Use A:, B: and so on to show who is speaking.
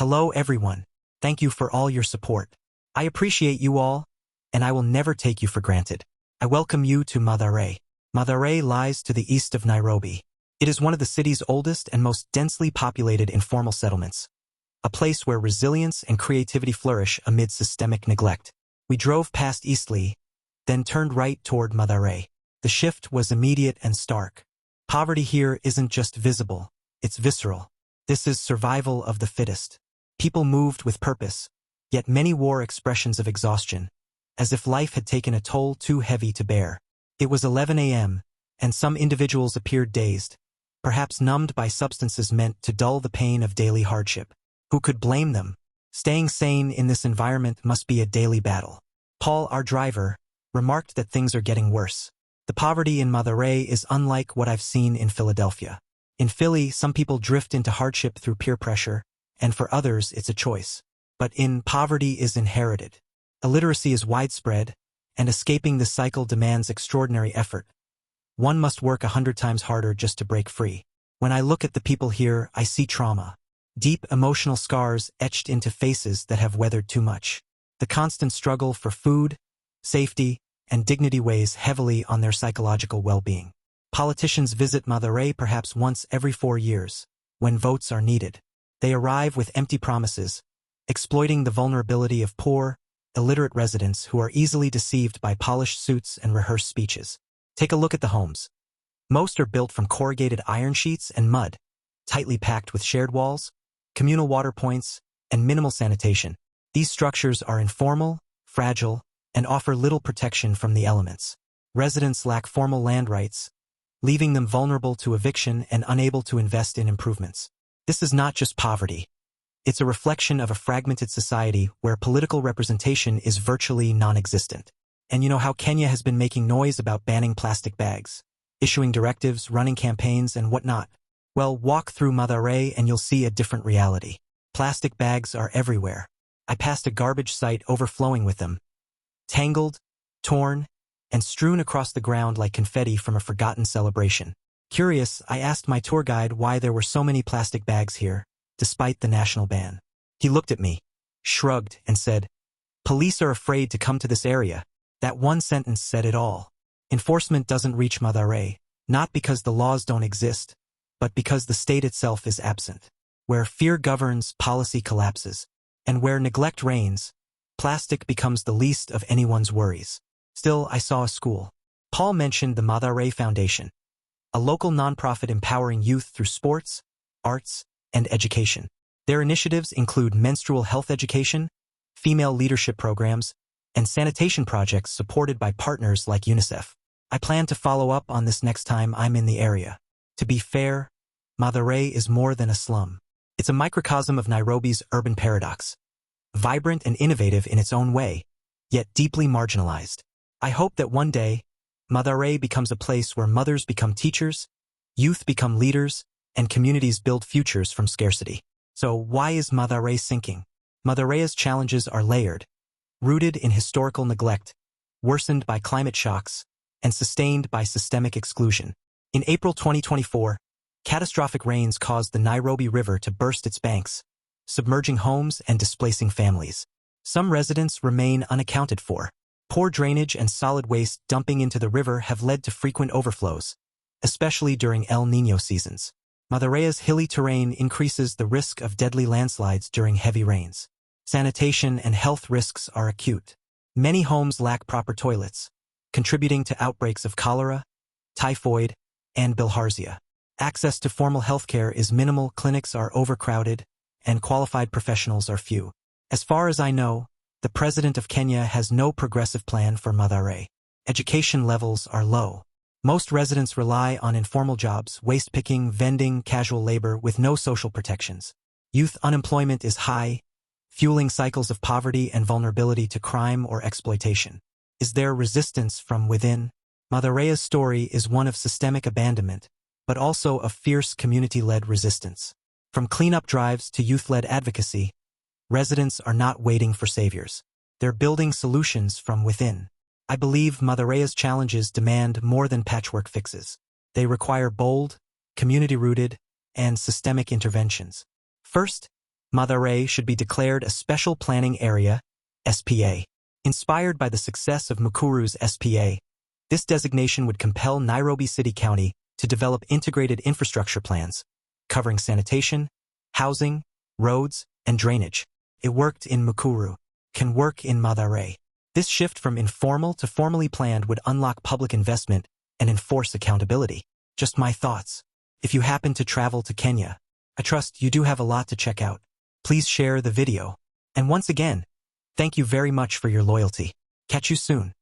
A: Hello everyone. Thank you for all your support. I appreciate you all, and I will never take you for granted. I welcome you to Mathare. Mathare lies to the east of Nairobi. It is one of the city's oldest and most densely populated informal settlements, a place where resilience and creativity flourish amid systemic neglect. We drove past Eastleigh, then turned right toward Mathare. The shift was immediate and stark. Poverty here isn't just visible, it's visceral. This is survival of the fittest. People moved with purpose, yet many wore expressions of exhaustion, as if life had taken a toll too heavy to bear. It was 11 a.m., and some individuals appeared dazed, perhaps numbed by substances meant to dull the pain of daily hardship. Who could blame them? Staying sane in this environment must be a daily battle. Paul, our driver, remarked that things are getting worse. The poverty in Mathare is unlike what I've seen in Philadelphia. In Philly, some people drift into hardship through peer pressure, and for others it's a choice. But in poverty is inherited. Illiteracy is widespread, and escaping this cycle demands extraordinary effort. One must work 100 times harder just to break free. When I look at the people here, I see trauma. Deep emotional scars etched into faces that have weathered too much. The constant struggle for food, safety, and dignity weighs heavily on their psychological well-being. Politicians visit Mathare perhaps once every 4 years, when votes are needed. They arrive with empty promises, exploiting the vulnerability of poor, illiterate residents who are easily deceived by polished suits and rehearsed speeches. Take a look at the homes. Most are built from corrugated iron sheets and mud, tightly packed with shared walls, communal water points, and minimal sanitation. These structures are informal, fragile, and offer little protection from the elements. Residents lack formal land rights, leaving them vulnerable to eviction and unable to invest in improvements. This is not just poverty. It's a reflection of a fragmented society where political representation is virtually non-existent. And you know how Kenya has been making noise about banning plastic bags, issuing directives, running campaigns, and whatnot? Well, walk through Mathare and you'll see a different reality. Plastic bags are everywhere. I passed a garbage site overflowing with them, tangled, torn, and strewn across the ground like confetti from a forgotten celebration. Curious, I asked my tour guide why there were so many plastic bags here, despite the national ban. He looked at me, shrugged, and said, "Police are afraid to come to this area." That one sentence said it all. Enforcement doesn't reach Mathare, not because the laws don't exist, but because the state itself is absent. Where fear governs, policy collapses. And where neglect reigns, plastic becomes the least of anyone's worries. Still, I saw a school. Paul mentioned the Mathare Foundation, a local nonprofit empowering youth through sports, arts, and education. Their initiatives include menstrual health education, female leadership programs, and sanitation projects supported by partners like UNICEF. I plan to follow up on this next time I'm in the area. To be fair, Mathare is more than a slum. It's a microcosm of Nairobi's urban paradox, vibrant and innovative in its own way, yet deeply marginalized. I hope that one day, Mathare becomes a place where mothers become teachers, youth become leaders, and communities build futures from scarcity. So why is Mathare sinking? Mathare's challenges are layered, rooted in historical neglect, worsened by climate shocks, and sustained by systemic exclusion. In April 2024, catastrophic rains caused the Nairobi River to burst its banks, submerging homes and displacing families. Some residents remain unaccounted for. Poor drainage and solid waste dumping into the river have led to frequent overflows, especially during El Niño seasons. Mathare's hilly terrain increases the risk of deadly landslides during heavy rains. Sanitation and health risks are acute. Many homes lack proper toilets, contributing to outbreaks of cholera, typhoid, and bilharzia. Access to formal healthcare is minimal, clinics are overcrowded, and qualified professionals are few. As far as I know, the President of Kenya has no progressive plan for Mathare. Education levels are low. Most residents rely on informal jobs, waste picking, vending, casual labor with no social protections. Youth unemployment is high, fueling cycles of poverty and vulnerability to crime or exploitation. Is there resistance from within? Mathare's story is one of systemic abandonment, but also of fierce community-led resistance. From cleanup drives to youth-led advocacy, residents are not waiting for saviors. They're building solutions from within. I believe Mathare's challenges demand more than patchwork fixes. They require bold, community-rooted, and systemic interventions. First, Mathare should be declared a Special Planning Area, SPA. Inspired by the success of Mukuru's SPA, this designation would compel Nairobi City County to develop integrated infrastructure plans, covering sanitation, housing, roads, and drainage. It worked in Mukuru, can work in Mathare. This shift from informal to formally planned would unlock public investment and enforce accountability. Just my thoughts. If you happen to travel to Kenya, I trust you do have a lot to check out. Please share the video. And once again, thank you very much for your loyalty. Catch you soon.